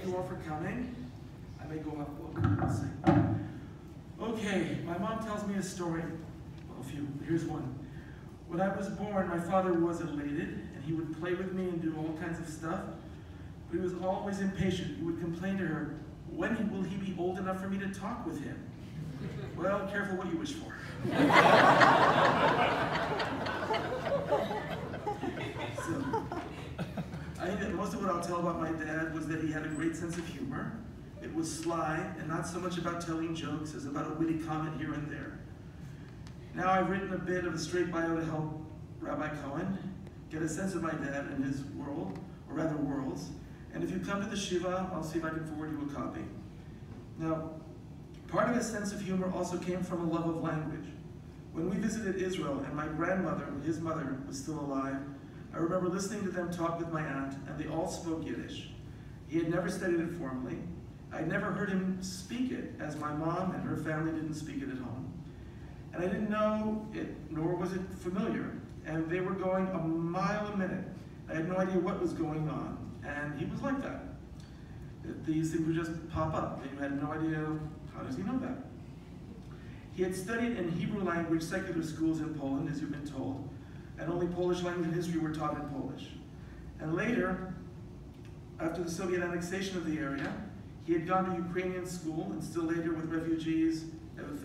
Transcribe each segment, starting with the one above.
thank you all for coming. I may go off book. Let's see. Okay, my mom tells me a story. Well, a few. Here's one. When I was born, my father was elated, and he would play with me and do all kinds of stuff. But he was always impatient. He would complain to her, when will he be old enough for me to talk with him? Well, careful what you wish for. So, I think that most of what I'll tell about my dad was that he had a great sense of humor. It was sly, and not so much about telling jokes as about a witty comment here and there. Now I've written a bit of a straight bio to help Rabbi Cohen get a sense of my dad and his world, or rather worlds. And if you come to the Shiva, I'll see if I can forward you a copy. Now, part of his sense of humor also came from a love of language. When we visited Israel and my grandmother, his mother, was still alive, I remember listening to them talk with my aunt, and they all spoke Yiddish. He had never studied it formally. I'd never heard him speak it, as my mom and her family didn't speak it at home. And I didn't know it, nor was it familiar. And they were going a mile a minute. I had no idea what was going on. And he was like that. These things would just pop up. And you had no idea, how does he know that? He had studied in Hebrew language secular schools in Poland, as you've been told. And only Polish language and history were taught in Polish. And later, after the Soviet annexation of the area, he had gone to Ukrainian school, and still later with refugees,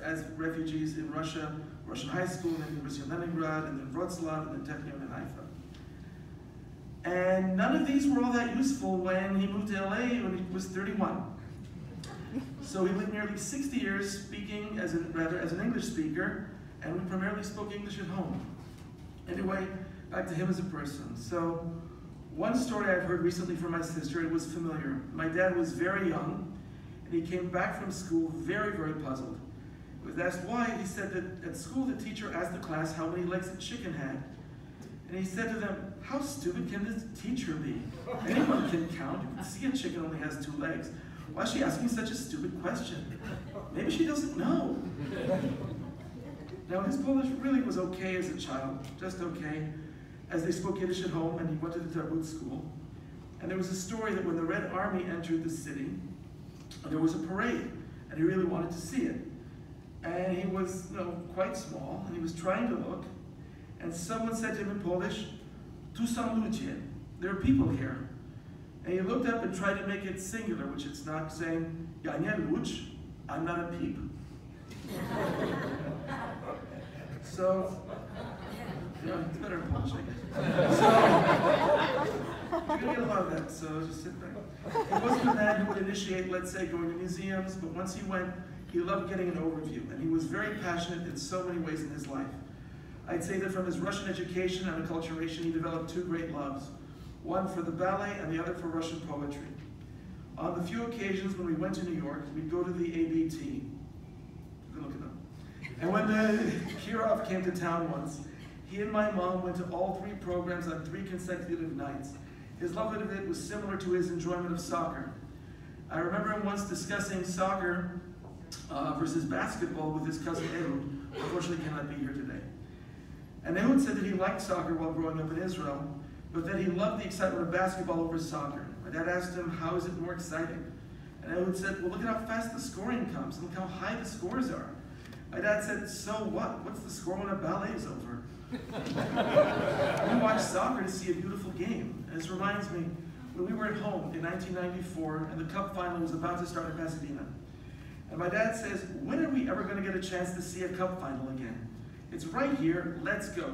as refugees in Russia, Russian high school, and then University of Leningrad, and then Wrocław, and then Technion in Haifa. And none of these were all that useful when he moved to LA when he was 31. So he lived nearly 60 years speaking as an English speaker, and we primarily spoke English at home. Anyway, back to him as a person. So one story I've heard recently from my sister, it was familiar. My dad was very young, and he came back from school very, very puzzled. He was asked why. He said that at school the teacher asked the class how many legs a chicken had. And he said to them, how stupid can this teacher be? Anyone can count. You can see a chicken only has 2 legs. Why is she asking such a stupid question? Maybe she doesn't know. Now, his Polish really was okay as a child, just okay, as they spoke Yiddish at home, and he went to the Tarbut school. And there was a story that when the Red Army entered the city, there was a parade, and he really wanted to see it. And he was, quite small, and he was trying to look, and someone said to him in Polish, "Tu są ludzie," there are people here. And he looked up and tried to make it singular, which it's not, saying, "Ja nie ludź, I'm not a peep." So, it's better in Polish, I guess. So, you're gonna get a lot of that, so just sit back. He wasn't a man who would initiate, let's say, going to museums, but once he went, he loved getting an overview, and he was very passionate in so many ways in his life. I'd say that from his Russian education and acculturation, he developed 2 great loves, one for the ballet and the other for Russian poetry. On the few occasions when we went to New York, we'd go to the ABT. Good looking up. And when Kirov came to town once, he and my mom went to all 3 programs on 3 consecutive nights. His love of it was similar to his enjoyment of soccer. I remember him once discussing soccer versus basketball with his cousin Ehud, unfortunately cannot be here today. And Ehud said that he liked soccer while growing up in Israel, but that he loved the excitement of basketball over soccer. My dad asked him, how is it more exciting? And Ehud said, well, look at how fast the scoring comes, and look how high the scores are. My dad said, so what? What's the score when a ballet is over? We watch soccer to see a beautiful game. And this reminds me, when we were at home in 1994, and the Cup final was about to start in Pasadena. And my dad says, when are we ever going to get a chance to see a Cup final again? It's right here, let's go.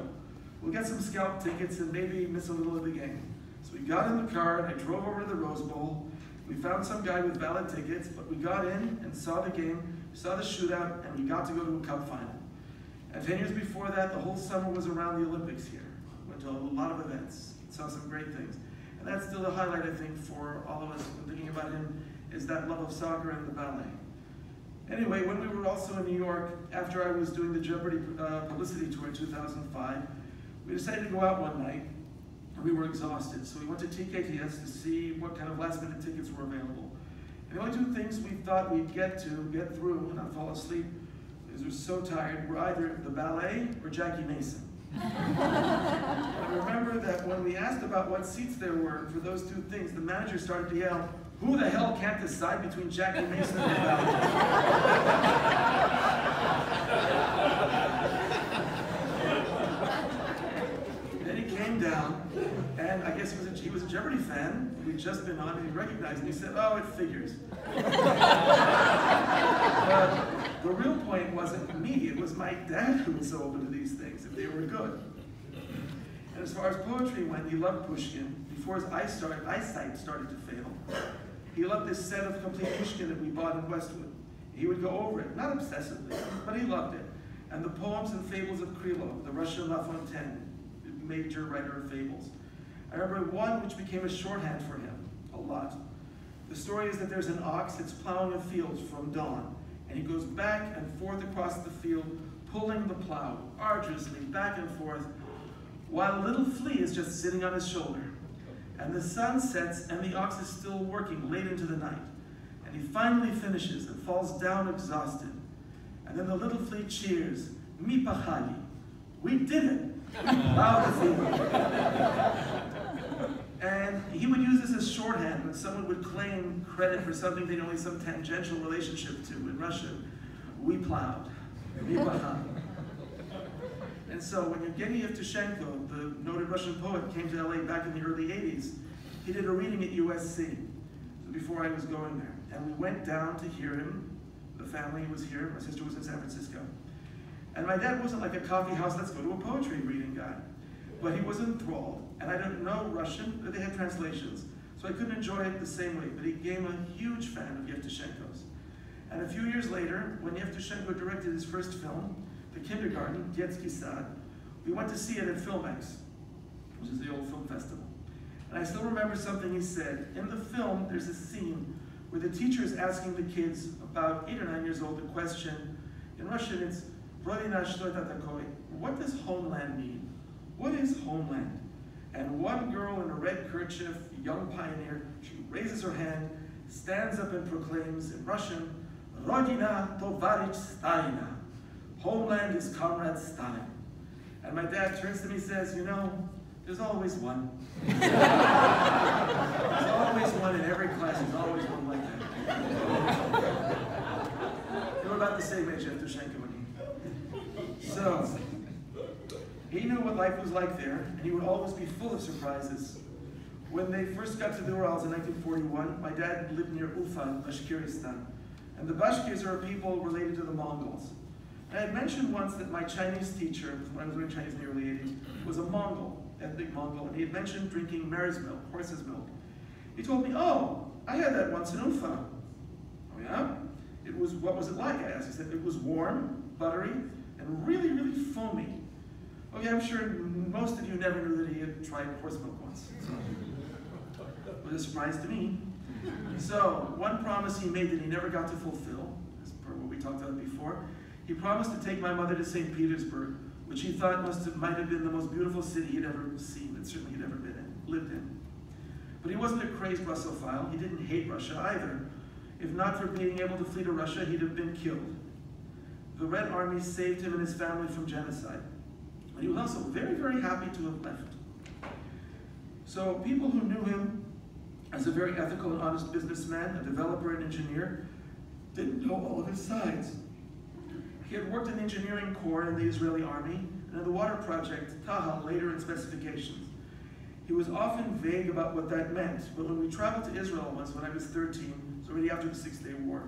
We'll get some scalp tickets and maybe miss a little of the game. So we got in the car and I drove over to the Rose Bowl. We found some guy with valid tickets, but we got in and saw the game, saw the shootout, and we got to go to a Cup final. And 10 years before that, the whole summer was around the Olympics here. Went to a lot of events, saw some great things. And that's still the highlight, I think, for all of us when thinking about him, is that love of soccer and the ballet. Anyway, when we were also in New York, after I was doing the Jeopardy publicity tour in 2005, we decided to go out one night, and we were exhausted. So we went to TKTS to see what kind of last-minute tickets were available. And the only 2 things we thought we'd get through, and not fall asleep, because we were so tired, were either the ballet or Jackie Mason. I remember that when we asked about what seats there were for those 2 things, the manager started to yell, Who the hell can't decide between Jackie Mason and the Valley? Then he came down, and I guess he was a Jeopardy fan. We'd just been on, and he recognized it. He said, "Oh, it figures." But the real point wasn't me. It was my dad who was so open to these things, if they were good. And as far as poetry went, he loved Pushkin. Before his eyesight started to fail, he loved this set of complete Pushkin that we bought in Westwood. He would go over it, not obsessively, but he loved it. And the poems and fables of Krylov, the Russian La Fontaine, major writer of fables. I remember one which became a shorthand for him, a lot. The story is that there's an ox that's plowing a field from dawn, and he goes back and forth across the field, pulling the plow arduously back and forth, while a little flea is just sitting on his shoulder. And the sun sets, and the ox is still working late into the night. And he finally finishes and falls down exhausted. And then the little flea cheers, "Mi pachali." We did it. We plowed the field. And he would use this as shorthand when someone would claim credit for something they'd only some tangential relationship to in Russian. We plowed. Mi pachali. And so when Evgeny Yevtushenko, the noted Russian poet, came to LA back in the early 80s, he did a reading at USC before I was going there. And we went down to hear him. The family was here. My sister was in San Francisco. And my dad wasn't like a coffee house, let's go to a poetry reading guy. But he was enthralled. And I didn't know Russian, but they had translations. So I couldn't enjoy it the same way. But he became a huge fan of Yevtushenko's. And a few years later, when Yevtushenko directed his first film, The Kindergarten, Детский Sad, we went to see it at Filmex, which is the old film festival. And I still remember something he said. In the film, there's a scene where the teacher is asking the kids, about 8 or 9 years old, the question, in Russian it's, "Rodina, что это такое?" What does homeland mean? What is homeland? And one girl in a red kerchief, a young pioneer, she raises her hand, stands up and proclaims in Russian, "Rodina tovarich Stalina." Homeland is Comrade Stalin. And my dad turns to me and says, "You know, there's always one." There's always one in every class. There's always one like that. They were about the same age after Shenko and me. So, he knew what life was like there, and he would always be full of surprises. When they first got to the Urals in 1941, my dad lived near Ufa, Bashkiristan. And the Bashkirs are a people related to the Mongols. I had mentioned once that my Chinese teacher, when I was learning Chinese in the early 80s, was a Mongol, ethnic Mongol, and he had mentioned drinking mare's milk, horse's milk. He told me, "Oh, I had that once in Ufa." "Oh yeah? What was it like?" I asked. He said, "It was warm, buttery, and really, really foamy." Oh yeah, I'm sure most of you never knew that he had tried horse milk once. It was a surprise to me. So, one promise he made that he never got to fulfill, as per what we talked about before, he promised to take my mother to St. Petersburg, which he thought might have been the most beautiful city he'd ever seen, and certainly he'd ever lived in. But he wasn't a crazed Russophile. He didn't hate Russia either. If not for being able to flee to Russia, he'd have been killed. The Red Army saved him and his family from genocide. But he was also very, very happy to have left. So people who knew him as a very ethical and honest businessman, a developer and engineer, didn't know all of his sides. He had worked in the engineering corps in the Israeli army, and in the water project, Taha, later in specifications. He was often vague about what that meant, but when we traveled to Israel once when I was 13, it was already after the Six-Day War,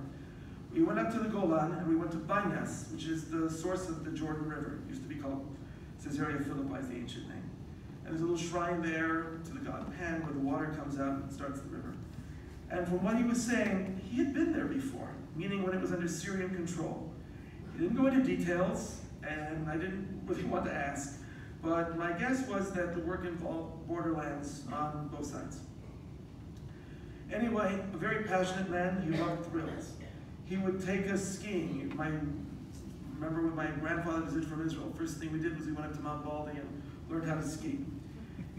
we went up to the Golan and we went to Banyas, which is the source of the Jordan River. It used to be called Caesarea Philippi, is the ancient name. And there's a little shrine there to the god Pan where the water comes out and starts the river. And from what he was saying, he had been there before, meaning when it was under Syrian control. He didn't go into details, and I didn't really want to ask, but my guess was that the work involved borderlands on both sides. Anyway, a very passionate man, he loved thrills. He would take us skiing. Remember when my grandfather visited from Israel, first thing we did was we went up to Mount Baldy and learned how to ski.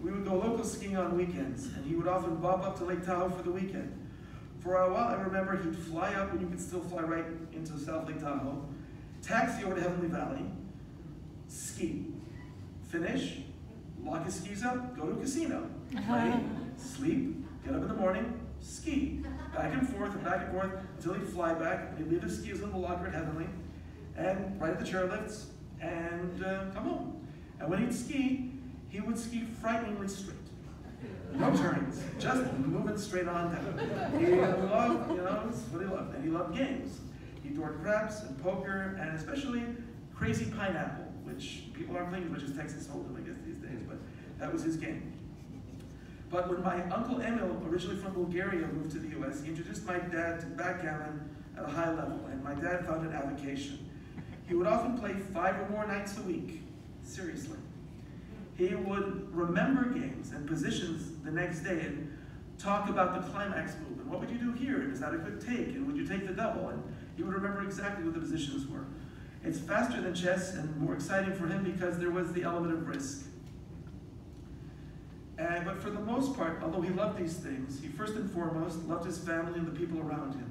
We would go local skiing on weekends, and he would often bob up to Lake Tahoe for the weekend. For a while, I remember he'd fly up, and you could still fly right into South Lake Tahoe, taxi over to Heavenly Valley, ski, finish, lock his skis up, go to a casino, play, sleep, get up in the morning, ski, back and forth until he'd fly back, and he'd leave his skis in the locker at Heavenly, and ride at the chairlifts, and come home. And when he'd ski, he would ski frighteningly straight. No turns, just moving straight on down. He loved, it's what he loved, and he loved games. He adored craps and poker, and especially Crazy Pineapple, which people aren't playing as much as Texas Hold'em, I guess, these days, but that was his game. But when my Uncle Emil, originally from Bulgaria, moved to the US, he introduced my dad to backgammon at a high level, and my dad found an avocation. He would often play 5 or more nights a week, seriously. He would remember games and positions the next day and talk about the climax move, and what would you do here, and is that a good take, and would you take the double, and he would remember exactly what the positions were. It's faster than chess and more exciting for him because there was the element of risk. But for the most part, although he loved these things, he first and foremost loved his family and the people around him.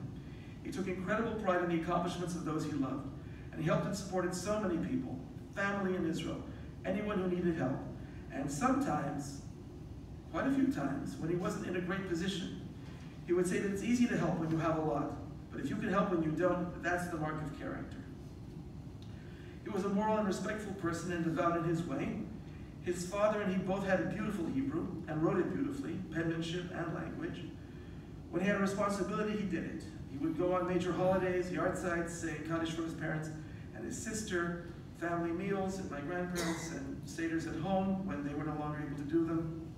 He took incredible pride in the accomplishments of those he loved, and he helped and supported so many people, family in Israel, anyone who needed help. And sometimes, quite a few times, when he wasn't in a great position, he would say that it's easy to help when you have a lot, but if you can help when you don't, that's the mark of character. He was a moral and respectful person and devout in his way. His father and he both had beautiful Hebrew and wrote it beautifully, penmanship and language. When he had a responsibility, he did it. He would go on major holidays, yard sites, say Kaddish for his parents and his sister, family meals at my grandparents, and seders at home when they were no longer able to do them.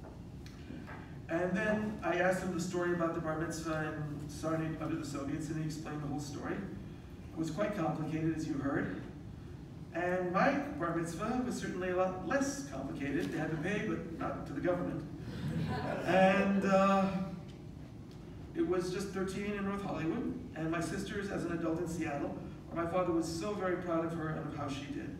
And then I asked him the story about the bar mitzvah in Sarnit under the Soviets, and he explained the whole story. It was quite complicated, as you heard. And my bar mitzvah was certainly a lot less complicated. They had to pay, but not to the government. And it was just 13 in North Hollywood, and my sister's as an adult in Seattle, where my father was so very proud of her and of how she did.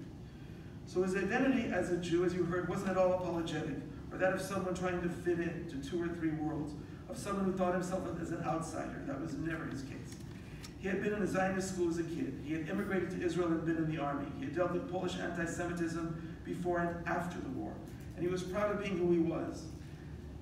So his identity as a Jew, as you heard, wasn't at all apologetic, or that of someone trying to fit into 2 or 3 worlds, of someone who thought himself as an outsider. That was never his case. He had been in a Zionist school as a kid. He had immigrated to Israel and been in the army. He had dealt with Polish anti-Semitism before and after the war. And he was proud of being who he was.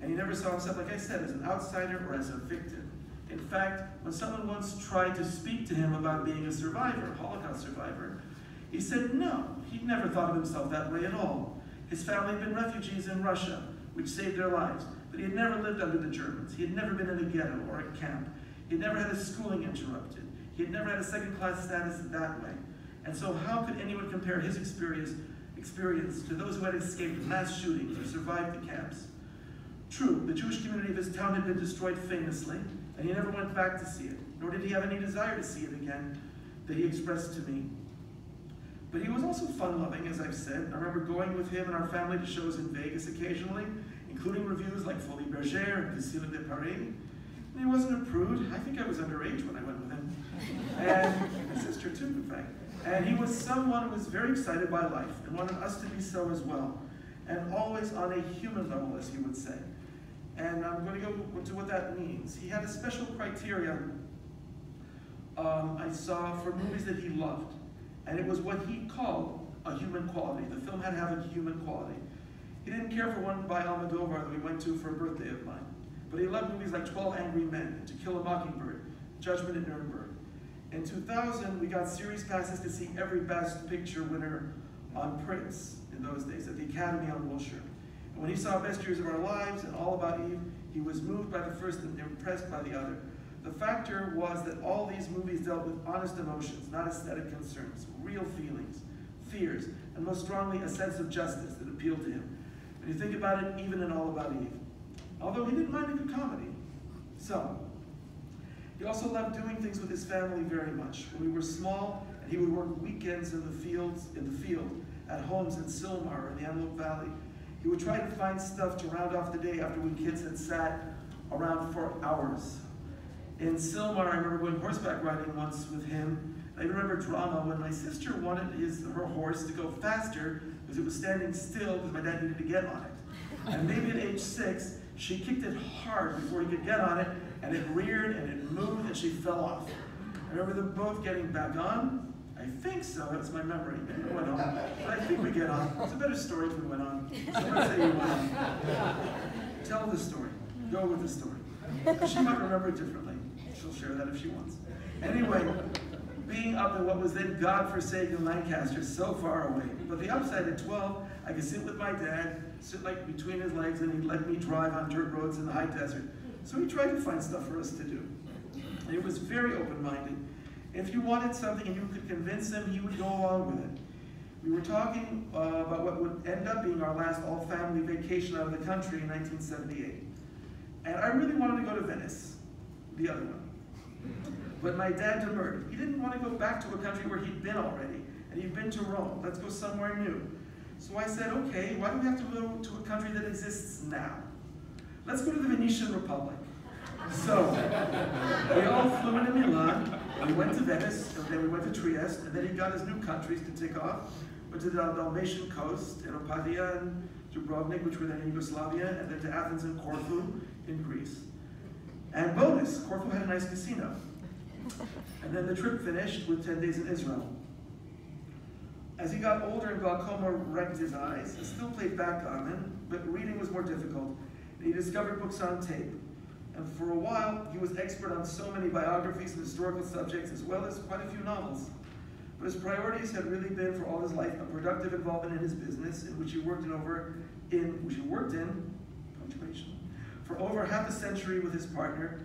And he never saw himself, like I said, as an outsider or as a victim. In fact, when someone once tried to speak to him about being a survivor, a Holocaust survivor, he said no, he'd never thought of himself that way at all. His family had been refugees in Russia, which saved their lives, but he had never lived under the Germans. He had never been in a ghetto or a camp. He had never had his schooling interrupted. He had never had a second-class status that way. And so how could anyone compare his experience to those who had escaped mass shootings or survived the camps? True, the Jewish community of his town had been destroyed famously, and he never went back to see it, nor did he have any desire to see it again that he expressed to me. But he was also fun-loving, as I've said. I remember going with him and our family to shows in Vegas occasionally, including reviews like Folie Bergère and Casino de Paris. And he wasn't a prude. I think I was underage when I went with him. And my sister too, in fact. And he was someone who was very excited by life and wanted us to be so as well. And always on a human level, as he would say. And I'm going to go into what that means. He had a special criteria I saw for movies that he loved. And it was what he called a human quality. The film had to have a human quality. He didn't care for one by Almodovar that we went to for a birthday of mine. But he loved movies like 12 Angry Men, To Kill a Mockingbird, Judgment at Nuremberg. In 2000, we got series passes to see every Best Picture winner on Prince in those days at the Academy on Wilshire. And when he saw Best Years of Our Lives and All About Eve, he was moved by the first and impressed by the other. The factor was that all these movies dealt with honest emotions, not aesthetic concerns, real feelings, fears, and most strongly a sense of justice that appealed to him. When you think about it, even in All About Eve. Although he didn't mind a good comedy. So, he also loved doing things with his family very much. When we were small, and he would work weekends in the field, at homes in Sylmar or in the Antelope Valley, he would try to find stuff to round off the day after we kids had sat around for hours. In Sylmar, I remember going horseback riding once with him. I remember drama when my sister wanted her horse to go faster because it was standing still because my dad needed to get on it. And maybe at age 6, she kicked it hard before he could get on it, and it reared and it moved and she fell off. I remember them both getting back on. I think so, that's my memory. Maybe we went on, but I think we get on. It's a better story if we went on. So let's say you went on. Tell the story, go with the story. She might remember it differently. She'll share that if she wants. Anyway, being up in what was then God-forsaken Lancaster, so far away. But the upside at 12, I could sit with my dad, sit like between his legs, and he'd let me drive on dirt roads in the high desert. So he tried to find stuff for us to do. And he was very open-minded. If you wanted something and you could convince him, he would go along with it. We were talking about what would end up being our last all-family vacation out of the country in 1978. And I really wanted to go to Venice, the other one. But my dad demurred. He didn't want to go back to a country where he'd been already, and he'd been to Rome. Let's go somewhere new. So I said, okay, why do we have to go to a country that exists now? Let's go to the Venetian Republic. So we all flew into Milan, we went to Venice, and then we went to Trieste, and then he got his new countries to tick off. Went to the Dalmatian coast, and Opavia and Dubrovnik, which were then in Yugoslavia, and then to Athens and Corfu in Greece. And bonus, Corfu had a nice casino. And then the trip finished with 10 days in Israel. As he got older and glaucoma wrecked his eyes, he still played backgammon, but reading was more difficult. And he discovered books on tape. And for a while, he was expert on so many biographies and historical subjects, as well as quite a few novels. But his priorities had really been, for all his life, a productive involvement in his business, in which he worked for over half a century with his partner.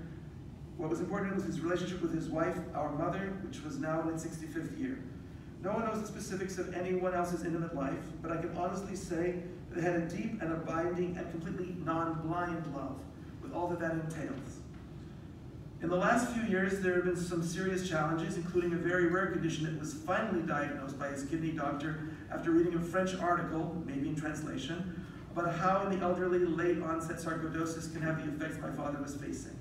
What was important was his relationship with his wife, our mother, which was now in its 65th year. No one knows the specifics of anyone else's intimate life, but I can honestly say that they had a deep and abiding and completely non-blind love, with all that that entails. In the last few years, there have been some serious challenges, including a very rare condition that was finally diagnosed by his kidney doctor after reading a French article, maybe in translation, about how the elderly late-onset sarcoidosis can have the effects my father was facing.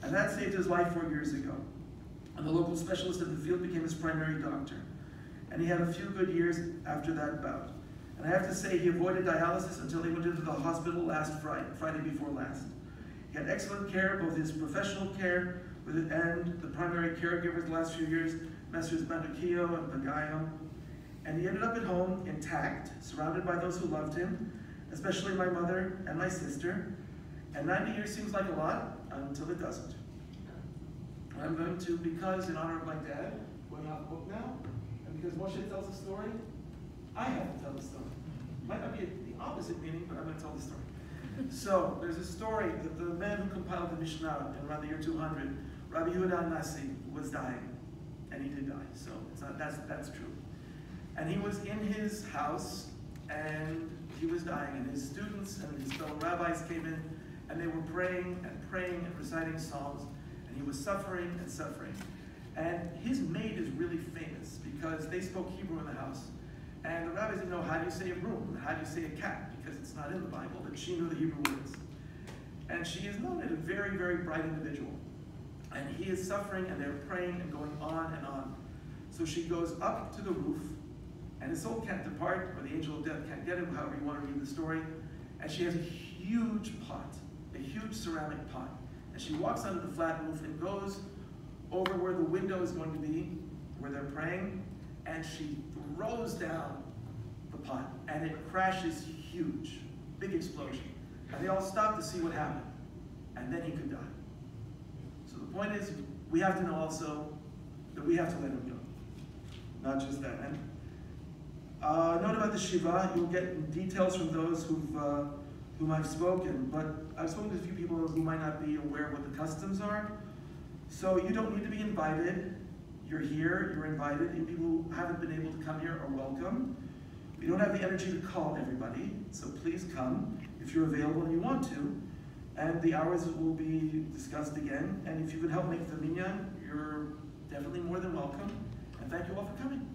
And that saved his life 4 years ago. And the local specialist in the field became his primary doctor. And he had a few good years after that bout. And I have to say, he avoided dialysis until he went into the hospital last Friday before last. He had excellent care, both his professional care and the primary caregivers the last few years, Messrs. Bandocchio and Pagaio. And he ended up at home intact, surrounded by those who loved him, especially my mother and my sister. And 90 years seems like a lot until it doesn't. I'm going to, because in honor of my dad, going off book now, and because Moshe tells a story, I have to tell the story. Might not be the opposite meaning, but I'm going to tell the story. So there's a story that the man who compiled the Mishnah in around the year 200, Rabbi Yehuda Nasi, was dying, and he did die. So it's not, that's true. And he was in his house, and he was dying, and his students and his fellow rabbis came in, and they were praying and reciting psalms, and he was suffering and suffering. And his maid is really famous because they spoke Hebrew in the house. And the rabbis didn't know, how do you say a broom? How do you say a cat? Because it's not in the Bible, but she knew the Hebrew words. And she is known as a very, very bright individual. And he is suffering, and they're praying and going on and on. So she goes up to the roof, and his soul can't depart, or the angel of death can't get him, however you want to read the story. And she has a huge pot, a huge ceramic pot. And she walks onto the flat roof and goes over where the window is going to be, where they're praying, and she throws down the pot, and it crashes huge, big explosion. And they all stop to see what happened, and then he could die. So the point is, we have to know also that we have to let him go, not just that. And note about the Shiva, you'll get details from those whom I've spoken, but I've spoken to a few people who might not be aware of what the customs are. So you don't need to be invited. You're here, you're invited, and people who haven't been able to come here are welcome. We don't have the energy to call everybody, so please come if you're available and you want to. And the hours will be discussed again. And if you can help make the minyan, you're definitely more than welcome. And thank you all for coming.